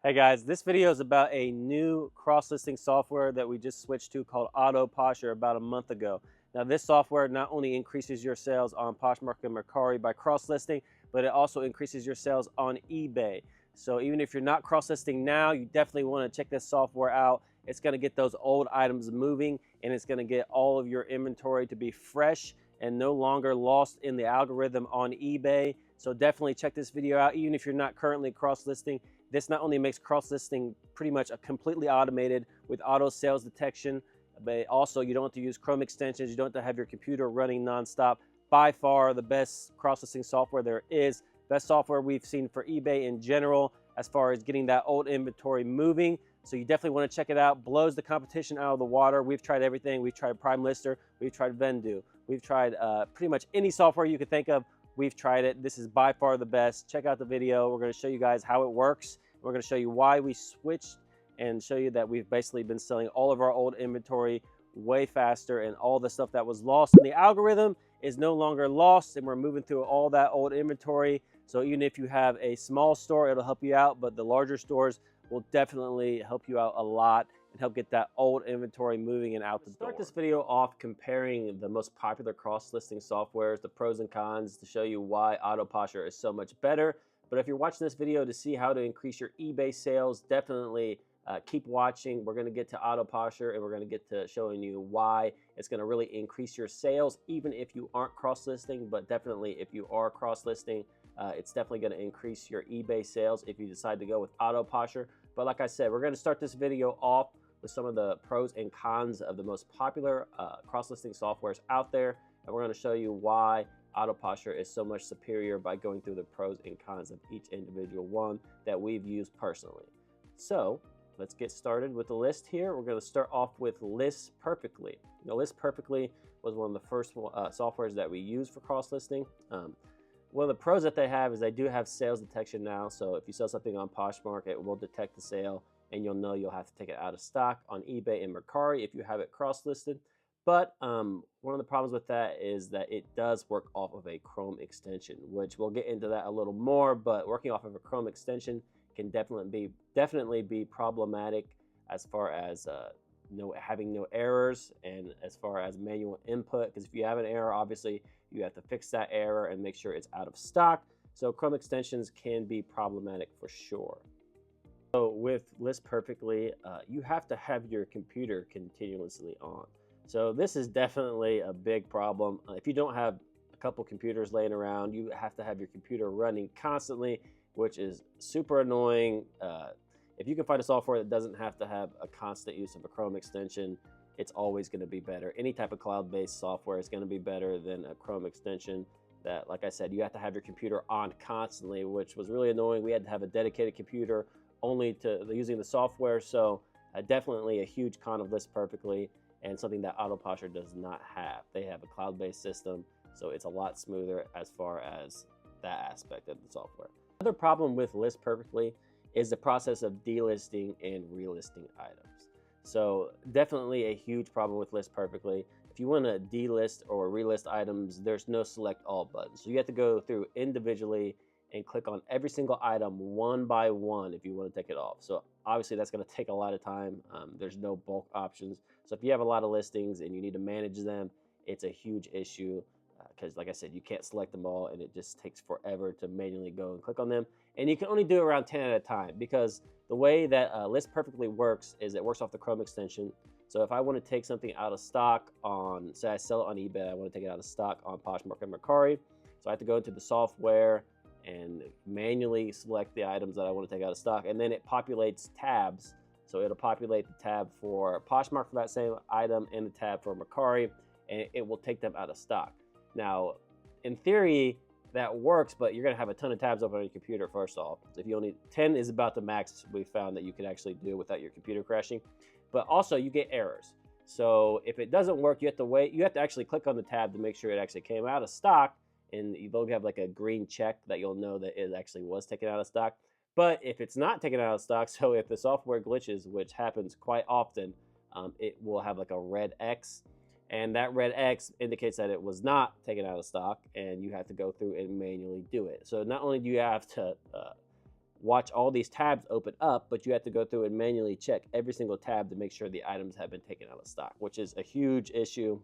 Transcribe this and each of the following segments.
Hey guys, this video is about a new cross-listing software that we just switched to called Posher about a month ago. Now this software not only increases your sales on Poshmark and Mercari by cross-listing, but it also increases your sales on eBay. So even if you're not cross-listing now, you definitely want to check this software out. It's going to get those old items moving, and it's going to get all of your inventory to be fresh and no longer lost in the algorithm on eBay. So definitely check this video out, even if you're not currently cross-listing. This not only makes cross-listing pretty much completely automated with auto sales detection, but also you don't have to use Chrome extensions. You don't have to have your computer running nonstop. By far the best cross-listing software there is. Best software we've seen for eBay in general as far as getting that old inventory moving. So you definitely want to check it out. Blows the competition out of the water. We've tried everything. We've tried Prime Lister. We've tried Vendoo. We've tried pretty much any software you could think of. We've tried it. This is by far the best. Check out the video. We're going to show you guys how it works. We're going to show you why we switched and show you that we've basically been selling all of our old inventory way faster, and all the stuff that was lost in the algorithm is no longer lost, and we're moving through all that old inventory. So even if you have a small store, it'll help you out, but the larger stores will definitely help you out a lot and help get that old inventory moving and out the door. Start this video off comparing the most popular cross-listing softwares, the pros and cons, to show you why Posher is so much better. But if you're watching this video to see how to increase your eBay sales, definitely keep watching. We're going to get to Posher, and we're going to get to showing you why it's going to really increase your sales, even if you aren't cross-listing. But definitely if you are cross-listing, it's definitely going to increase your eBay sales if you decide to go with Posher. But like I said, we're going to start this video off with some of the pros and cons of the most popular cross-listing softwares out there, and we're going to show you why Posher is so much superior by going through the pros and cons of each individual one that we've used personally. So let's get started with the list here. We're going to start off with List Perfectly. Now, List Perfectly was one of the first softwares that we used for cross-listing. One of the pros that they have is they do have sales detection now. So if you sell something on Poshmark, it will detect the sale, and you'll know you'll have to take it out of stock on eBay and Mercari if you have it cross-listed. But one of the problems with that is that it does work off of a Chrome extension, which we'll get into that a little more. But working off of a Chrome extension can definitely be problematic as far as having no errors, and as far as manual input. Because if you have an error, obviously you have to fix that error and make sure it's out of stock. So Chrome extensions can be problematic for sure. So with List Perfectly, you have to have your computer continuously on. So this is definitely a big problem. If you don't have a couple computers laying around, you have to have your computer running constantly, which is super annoying. If you can find a software that doesn't have to have a constant use of a Chrome extension, it's always going to be better. Any type of cloud-based software is going to be better than a Chrome extension that, like I said, you have to have your computer on constantly, which was really annoying. We had to have a dedicated computer only to using the software. So definitely a huge con of List Perfectly, and something that Posher does not have. They have a cloud-based system, so it's a lot smoother as far as that aspect of the software. Another problem with List Perfectly is the process of delisting and relisting items. So definitely a huge problem with List Perfectly. If you want to delist or relist items, there's no select all button. So you have to go through individually and click on every single item one by one if you want to take it off. So obviously that's going to take a lot of time. There's no bulk options. So if you have a lot of listings and you need to manage them, it's a huge issue because, like I said, you can't select them all, and it just takes forever to manually go and click on them. And you can only do around 10 at a time, because the way that List Perfectly works is it works off the Chrome extension. So if I want to take something out of stock on, say I sell it on eBay, I want to take it out of stock on Poshmark and Mercari. So I have to go into the software and manually select the items that I want to take out of stock, and then it populates tabs. So it'll populate the tab for Poshmark for that same item and the tab for Mercari, and it will take them out of stock. Now, in theory, that works, but you're going to have a ton of tabs open on your computer first off. If you only 10 is about the max we found that you could actually do without your computer crashing. But also you get errors. So if it doesn't work, you have to wait. You have to actually click on the tab to make sure it actually came out of stock, and you'll have like a green check that you'll know that it actually was taken out of stock. But if it's not taken out of stock, so if the software glitches, which happens quite often, it will have like a red X, and that red X indicates that it was not taken out of stock, and you have to go through and manually do it. So not only do you have to watch all these tabs open up, but you have to go through and manually check every single tab to make sure the items have been taken out of stock, which is a huge issue.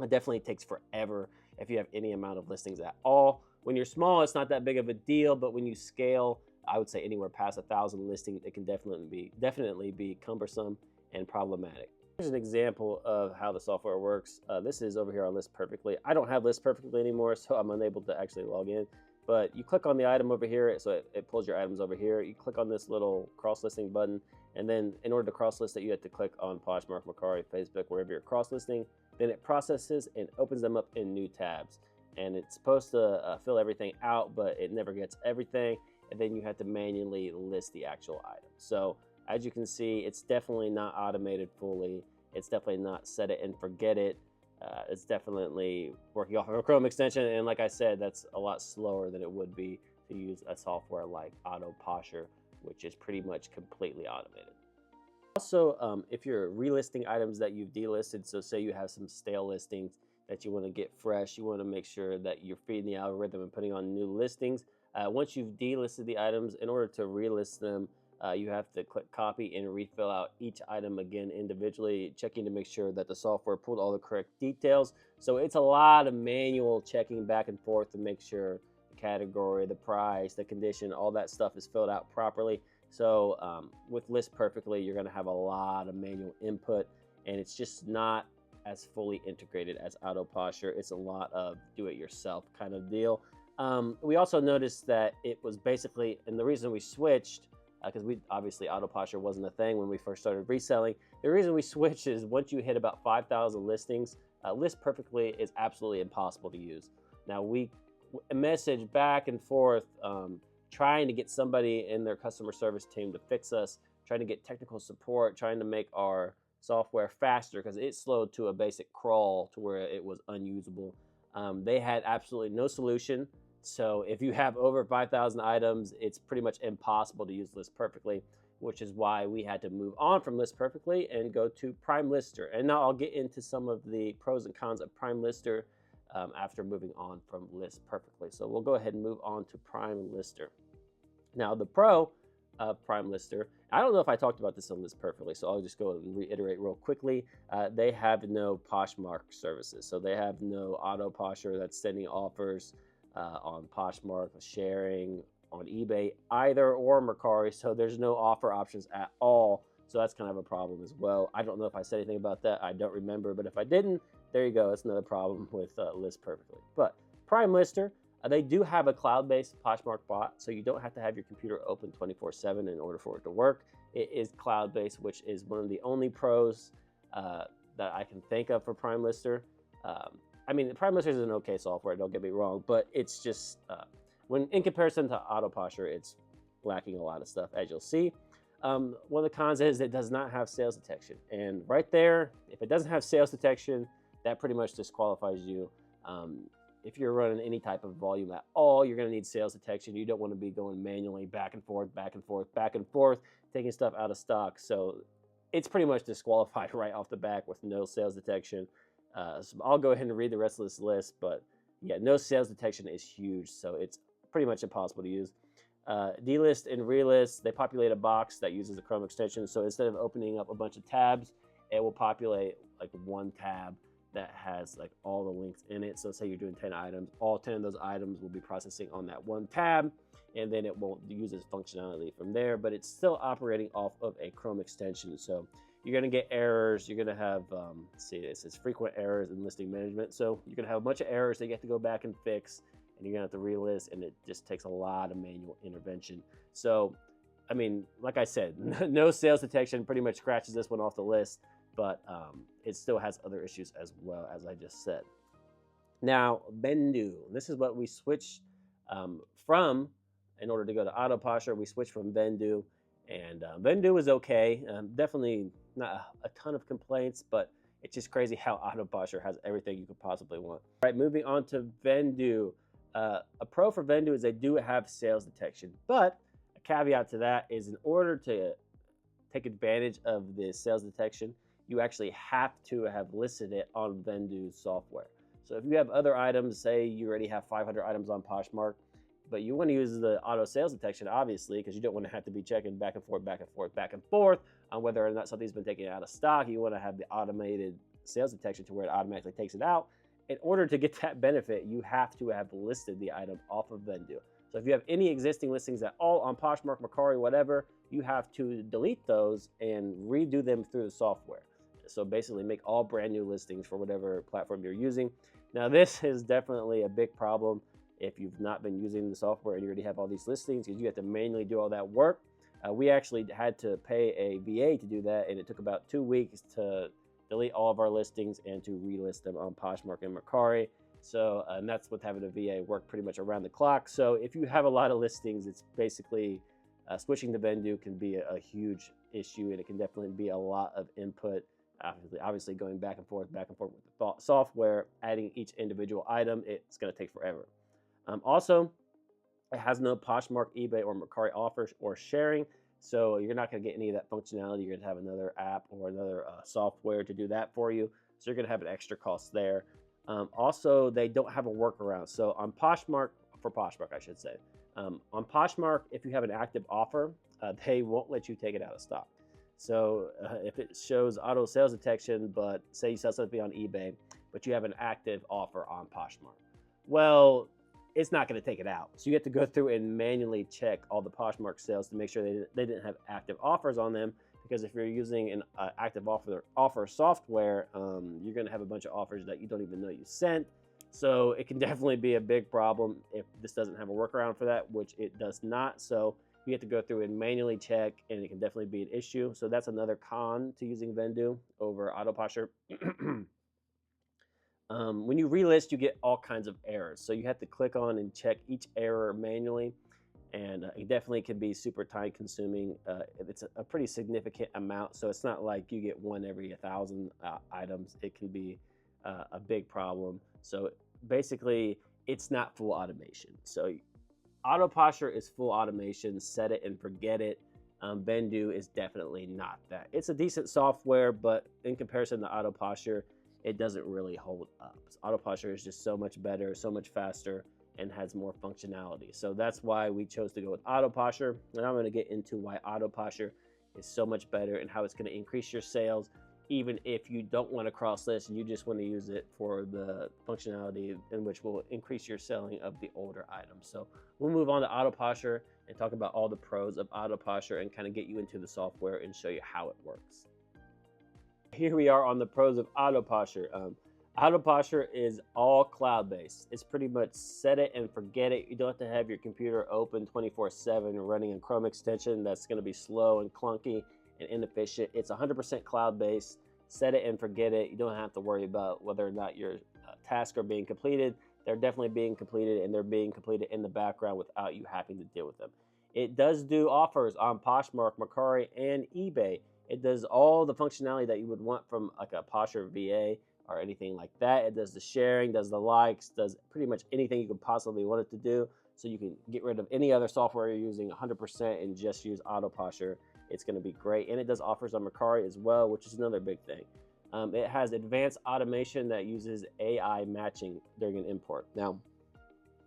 It definitely takes forever if you have any amount of listings at all. When you're small, it's not that big of a deal, but when you scale, I would say anywhere past 1,000 listings, it can definitely be cumbersome and problematic. Here's an example of how the software works. This is over here on List Perfectly. I don't have List Perfectly anymore, so I'm unable to actually log in. But you click on the item over here, so it pulls your items over here. You click on this little cross-listing button, and then in order to cross-list it, you have to click on Poshmark, Mercari, Facebook, wherever you're cross-listing. Then it processes and opens them up in new tabs. And it's supposed to fill everything out, but it never gets everything. And then you have to manually list the actual item. So as you can see, it's definitely not automated fully. It's definitely not set it and forget it. It's definitely working off of a Chrome extension, and like I said, that's a lot slower than it would be to use a software like Posher, which is pretty much completely automated. Also, if you're relisting items that you've delisted, so say you have some stale listings that you want to get fresh, you want to make sure that you're feeding the algorithm and putting on new listings. Once you've delisted the items, in order to relist them, you have to click copy and refill out each item again individually, checking to make sure that the software pulled all the correct details. So it's a lot of manual checking back and forth to make sure the category, the price, the condition, all that stuff is filled out properly. So with List Perfectly, you're going to have a lot of manual input, and it's just not as fully integrated as Posher. It's a lot of do-it-yourself kind of deal. We also noticed that it was basically, and the reason we switched, because obviously Posher wasn't a thing when we first started reselling. The reason we switched is once you hit about 5,000 listings, List Perfectly is absolutely impossible to use. Now we message back and forth, trying to get somebody in their customer service team to fix us, trying to get technical support, trying to make our software faster because it slowed to a basic crawl to where it was unusable. They had absolutely no solution. So if you have over 5,000 items, it's pretty much impossible to use List Perfectly, which is why we had to move on from List Perfectly and go to Prime Lister. And now I'll get into some of the pros and cons of Prime Lister after moving on from List Perfectly. So we'll go ahead and move on to Prime Lister. Now the pro of Prime Lister, I don't know if I talked about this on List Perfectly, so I'll just go and reiterate real quickly. They have no Poshmark services. So they have no Posher that's sending offers on Poshmark, sharing on eBay either, or Mercari, so there's no offer options at all. So that's kind of a problem as well. I don't know if I said anything about that. I don't remember, but if I didn't, there you go. That's another problem with List Perfectly. But Prime Lister, they do have a cloud-based Poshmark bot, so you don't have to have your computer open 24/7 in order for it to work. It is cloud-based, which is one of the only pros that I can think of for Prime Lister. I mean, Prime Lister is an okay software, don't get me wrong, but it's just, when in comparison to Posher, it's lacking a lot of stuff, as you'll see. One of the cons is it does not have sales detection. And right there, if it doesn't have sales detection, that pretty much disqualifies you. If you're running any type of volume at all, you're going to need sales detection. You don't want to be going manually back and forth, back and forth, back and forth, taking stuff out of stock. So it's pretty much disqualified right off the bat with no sales detection. So I'll go ahead and read the rest of this list, but yeah, no sales detection is huge, so it's pretty much impossible to use. Delist and relist, they populate a box that uses the Chrome extension, so instead of opening up a bunch of tabs, it will populate like one tab that has like all the links in it. So say you're doing 10 items, all 10 of those items will be processing on that one tab, and then it won't use its functionality from there, but it's still operating off of a Chrome extension. So you're going to get errors. You're going to have, let's see, this is frequent errors in listing management. So you're going to have a bunch of errors that you have to go back and fix, and you're going to have to relist, and it just takes a lot of manual intervention. So, I mean, like I said, no sales detection pretty much scratches this one off the list, but it still has other issues as well, as I just said. Now, Vendoo. This is what we switched from. In order to go to Posher, we switched from Vendoo. And Vendoo is okay. Definitely not a ton of complaints, but it's just crazy how Posher has everything you could possibly want. All right, moving on to Vendoo. A pro for Vendoo is they do have sales detection, but a caveat to that is in order to take advantage of the sales detection, you actually have to have listed it on Vendoo's software. So if you have other items, say you already have 500 items on Poshmark, but you want to use the auto sales detection, obviously, because you don't want to have to be checking back and forth, back and forth, back and forth on whether or not something's been taken out of stock. You want to have the automated sales detection to where it automatically takes it out. In order to get that benefit, you have to have listed the item off of Vendoo. So if you have any existing listings at all on Poshmark, Mercari, whatever, you have to delete those and redo them through the software. So basically make all brand new listings for whatever platform you're using. Now this is definitely a big problem if you've not been using the software and you already have all these listings, because you have to manually do all that work. We actually had to pay a VA to do that, and it took about 2 weeks to delete all of our listings and to relist them on Poshmark and Mercari. So and that's with having a VA work pretty much around the clock. So if you have a lot of listings, it's basically switching to Vendoo can be a huge issue, and it can definitely be a lot of input. Obviously going back and forth with the software, adding each individual item, it's going to take forever. Also, it has no Poshmark, eBay, or Mercari offers or sharing, so you're not going to get any of that functionality. You're going to have another app or another software to do that for you, so you're going to have an extra cost there. Also, they don't have a workaround. So on Poshmark, for Poshmark, I should say, on Poshmark, if you have an active offer, they won't let you take it out of stock. So if it shows auto sales detection, but say you sell something on eBay, but you have an active offer on Poshmark, well, it's not going to take it out. So you have to go through and manually check all the Poshmark sales to make sure they didn't have active offers on them. Because if you're using an active offer software, you're going to have a bunch of offers that you don't even know you sent. So it can definitely be a big problem if this doesn't have a workaround for that, which it does not. So you have to go through and manually check, and it can definitely be an issue. So that's another con to using Vendoo over Posher. When you relist, you get all kinds of errors. So you have to click on and check each error manually. And it definitely can be super time consuming. It's a pretty significant amount. So it's not like you get one every 1,000 items. It can be a big problem. So basically, it's not full automation. So Posher is full automation, set it and forget it. Vendoo is definitely not that. It's a decent software, but in comparison to Posher, it doesn't really hold up. Posher is just so much better, so much faster, and has more functionality. So that's why we chose to go with Posher. And I'm going to get into why Posher is so much better and how it's going to increase your sales, even if you don't want to cross list and you just want to use it for the functionality in which will increase your selling of the older items. So we'll move on to Posher and talk about all the pros of Posher and kind of get you into the software and show you how it works. Here we are on the pros of Posher. Posher is all cloud-based. It's pretty much set it and forget it. You don't have to have your computer open 24/7 running a Chrome extension that's going to be slow and clunky and inefficient. It's 100% cloud-based. Set it and forget it. You don't have to worry about whether or not your tasks are being completed. They're definitely being completed, and they're being completed in the background without you having to deal with them. It does do offers on Poshmark, Mercari, and eBay. It does all the functionality that you would want from like a Posher VA or anything like that. It does the sharing, does the likes, does pretty much anything you could possibly want it to do. So you can get rid of any other software you're using 100% and just use Posher. It's going to be great. And it does offers on Mercari as well, which is another big thing. It has advanced automation that uses AI matching during an import. Now,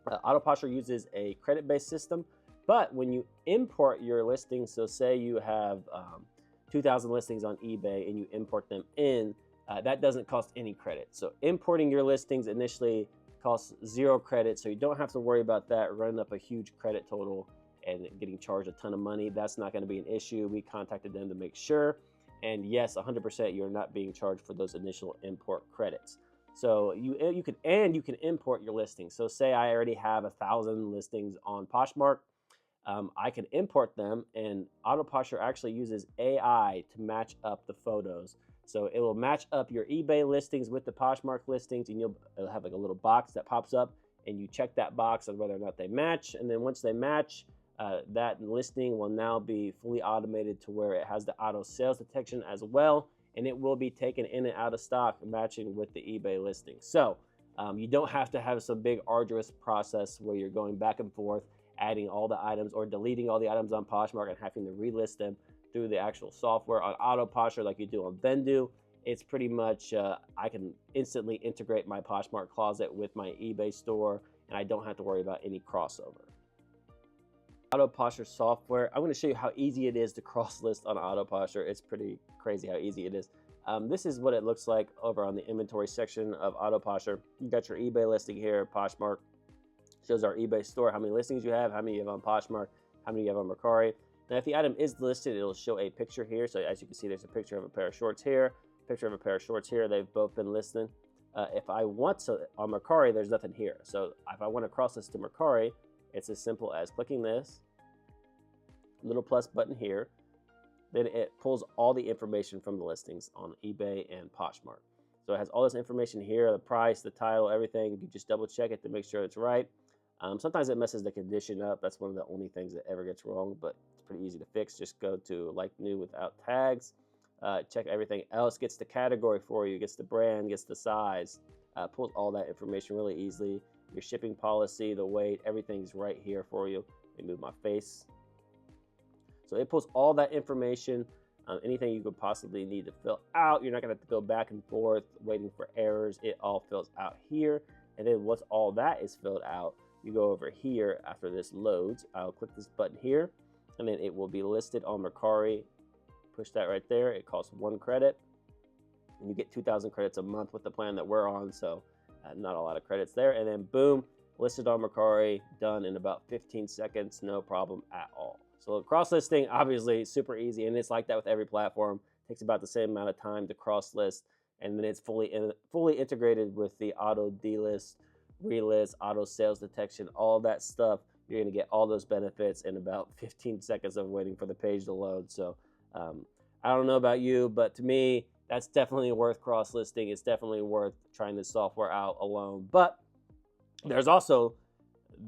Posher uses a credit-based system, but when you import your listings, so say you have 2,000 listings on eBay and you import them in, that doesn't cost any credit. So importing your listings initially costs 0 credit, so you don't have to worry about that running up a huge credit total and getting charged a ton of money. That's not going to be an issue. We contacted them to make sure, and yes, 100% you're not being charged for those initial import credits. So you can import your listings. So say I already have 1,000 listings on Poshmark. I can import them, and Posher actually uses AI to match up the photos. So it will match up your eBay listings with the Poshmark listings, and it'll have like a little box that pops up, and you check that box on whether or not they match. And then once they match, that listing will now be fully automated to where it has the auto sales detection as well, and it will be taken in and out of stock matching with the eBay listing. So you don't have to have some big arduous process where you're going back and forth, adding all the items or deleting all the items on Poshmark and having to relist them through the actual software on Posher like you do on Vendoo. It's pretty much, I can instantly integrate my Poshmark closet with my eBay store, and I don't have to worry about any crossover. Auto Posher software. I'm going to show you how easy it is to cross list on Auto Posher. It's pretty crazy how easy it is. This is what it looks like over on the inventory section of Auto Posher. You got your eBay listing here. Poshmark shows our eBay store, how many listings you have, how many you have on Poshmark, how many you have on Mercari. Now, if the item is listed, it'll show a picture here. So as you can see, there's a picture of a pair of shorts here, picture of a pair of shorts here. They've both been listed. If I want to, on Mercari, there's nothing here. So if I want to cross this to Mercari, it's as simple as clicking this little plus button here. Then it pulls all the information from the listings on eBay and Poshmark. So it has all this information here, the price, the title, everything. You just double check it to make sure it's right. Sometimes it messes the condition up. That's one of the only things that ever gets wrong, but it's pretty easy to fix. Just go to like new without tags. Check everything else, gets the category for you, gets the brand, gets the size, pulls all that information really easily. Your shipping policy, the weight, everything's right here for you. Let me move my face. So it pulls all that information, anything you could possibly need to fill out. You're not gonna have to go back and forth waiting for errors. It all fills out here. And then once all that is filled out, you go over here after this loads. I'll click this button here, and then it will be listed on Mercari. Push that right there. It costs 1 credit, and you get 2,000 credits a month with the plan that we're on, so not a lot of credits there. And then boom, listed on Mercari, done in about 15 seconds, no problem at all. So cross listing, obviously super easy, and it's like that with every platform. It takes about the same amount of time to cross list, and then it's fully integrated with the auto delist, relist, auto sales detection, all that stuff. You're gonna get all those benefits in about 15 seconds of waiting for the page to load. So I don't know about you, but to me, that's definitely worth cross listing. It's definitely worth trying this software out alone. But there's also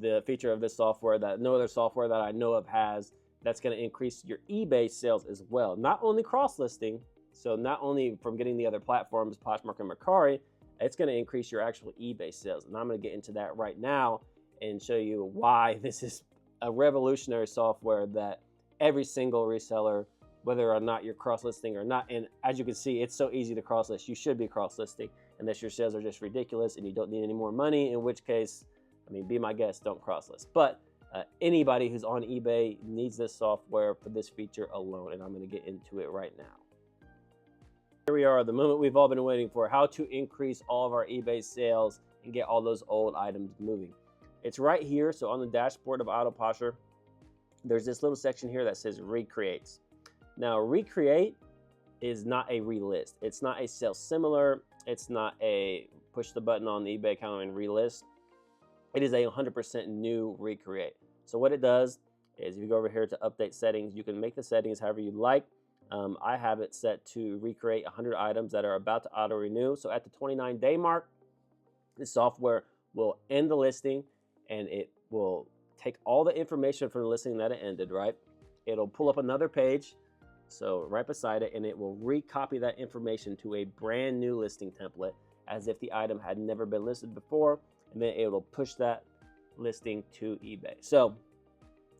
the feature of this software that no other software that I know of has, that's going to increase your eBay sales as well. Not only cross listing, so not only from getting the other platforms, Poshmark and Mercari, it's going to increase your actual eBay sales. And I'm going to get into that right now and show you why this is a revolutionary software that every single reseller, whether or not you're cross-listing or not, and as you can see, it's so easy to cross-list. You should be cross-listing unless your sales are just ridiculous and you don't need any more money, in which case, I mean, be my guest, don't cross-list. But anybody who's on eBay needs this software for this feature alone, and I'm going to get into it right now. Here we are, the moment we've all been waiting for, how to increase all of our eBay sales and get all those old items moving. It's right here. So on the dashboard of Auto Posher, there's this little section here that says Recreates. Now, Recreate is not a relist. It's not a sell similar. It's not a push the button on the eBay account and relist. It is a 100% new Recreate. So what it does is if you go over here to update settings, you can make the settings however you like. I have it set to recreate 100 items that are about to auto renew. So at the 29-day mark, the software will end the listing and it will take all the information from the listing that it ended, right? It'll pull up another page, so right beside it, and it will recopy that information to a brand new listing template as if the item had never been listed before, and then it will push that listing to eBay. So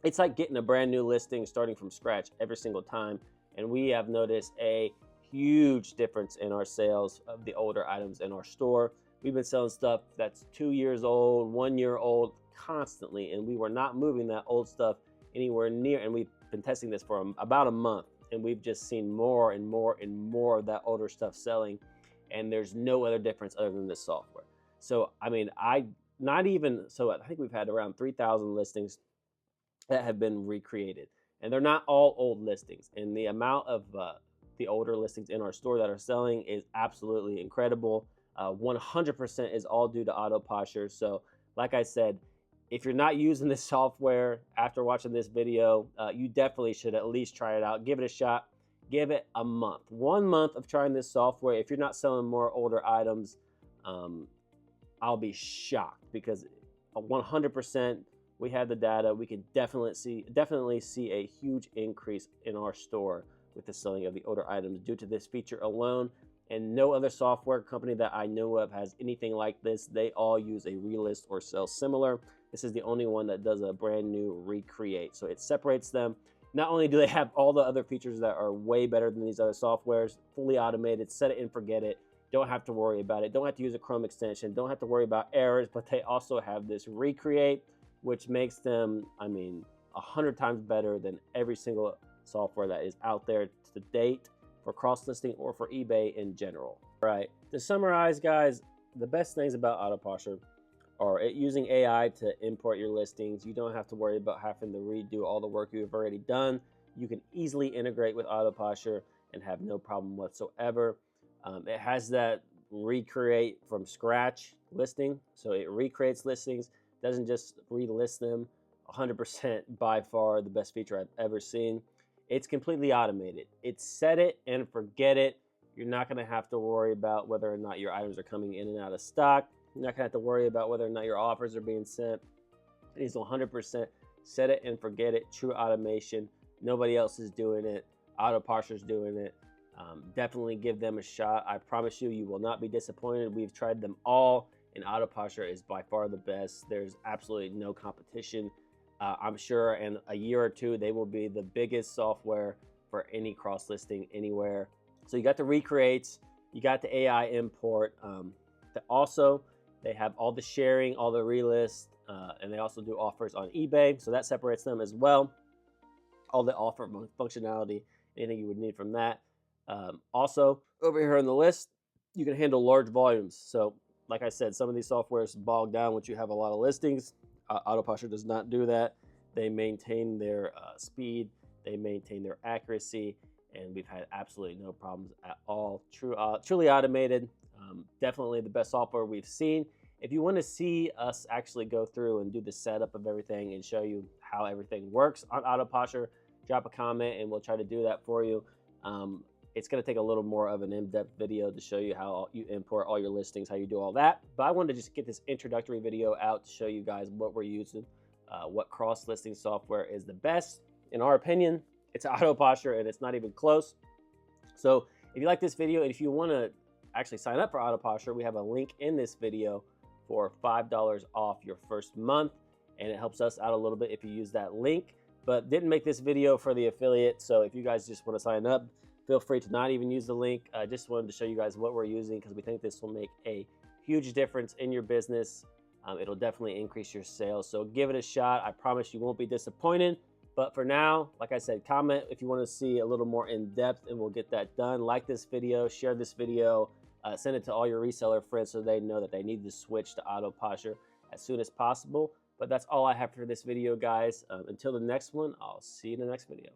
it's like getting a brand new listing starting from scratch every single time, and we have noticed a huge difference in our sales of the older items in our store. We've been selling stuff that's 2 years old, 1 year old constantly, and we were not moving that old stuff anywhere near, and we've been testing this for about a month, and we've just seen more and more and more of that older stuff selling, and there's no other difference other than this software. So, I mean, I think we've had around 3,000 listings that have been recreated, and they're not all old listings, and the amount of the older listings in our store that are selling is absolutely incredible. 100% is all due to Auto Posher. So like I said, if you're not using this software after watching this video, you definitely should at least try it out. Give it a shot. Give it a month. 1 month of trying this software. If you're not selling more older items, I'll be shocked, because 100%, we have the data. We can definitely see a huge increase in our store with the selling of the older items due to this feature alone. And no other software company that I know of has anything like this. They all use a relist or sell similar. This is the only one that does a brand new recreate. So it separates them. Not only do they have all the other features that are way better than these other softwares, fully automated, set it and forget it, don't have to worry about it, don't have to use a Chrome extension, don't have to worry about errors, but they also have this recreate, which makes them, I mean, 100 times better than every single software that is out there to date for cross-listing or for eBay in general. All right, to summarize, guys, the best things about Posher are using AI to import your listings. You don't have to worry about having to redo all the work you've already done. You can easily integrate with Posher and have no problem whatsoever. It has that recreate from scratch listing, so it recreates listings, doesn't just relist them. 100% by far the best feature I've ever seen. It's completely automated. It's set it and forget it. You're not going to have to worry about whether or not your items are coming in and out of stock. You're not going to have to worry about whether or not your offers are being sent. It is 100% set it and forget it. True automation. Nobody else is doing it. Posher's doing it. Definitely give them a shot. I promise you, you will not be disappointed. We've tried them all, and Posher is by far the best. There's absolutely no competition. I'm sure in a year or two, they will be the biggest software for any cross listing anywhere. So you got the recreates, you got the AI import. Also, they have all the sharing, all the relist, and they also do offers on eBay. So that separates them as well. All the offer functionality, anything you would need from that. Also, over here on the list, you can handle large volumes. So like I said, some of these softwares bog down once you have a lot of listings. Posher does not do that. They maintain their speed, they maintain their accuracy, and we've had absolutely no problems at all. Truly automated. Definitely the best software we've seen. If you want to see us actually go through and do the setup of everything and show you how everything works on Posher, drop a comment and we'll try to do that for you. It's going to take a little more of an in-depth video to show you how you import all your listings, how you do all that. But I wanted to just get this introductory video out to show you guys what we're using, what cross-listing software is the best. In our opinion, it's Posher, and it's not even close. So if you like this video, and if you want to actually sign up for Posher, we have a link in this video for $5 off your first month, and it helps us out a little bit if you use that link. But didn't make this video for the affiliate, so if you guys just want to sign up, feel free to not even use the link. I just wanted to show you guys what we're using because we think this will make a huge difference in your business. It'll definitely increase your sales. So give it a shot. I promise you won't be disappointed. But for now, like I said, comment if you want to see a little more in depth and we'll get that done. Like this video, share this video, send it to all your reseller friends so they know that they need to switch to Posher as soon as possible. But that's all I have for this video, guys. Until the next one, I'll see you in the next video.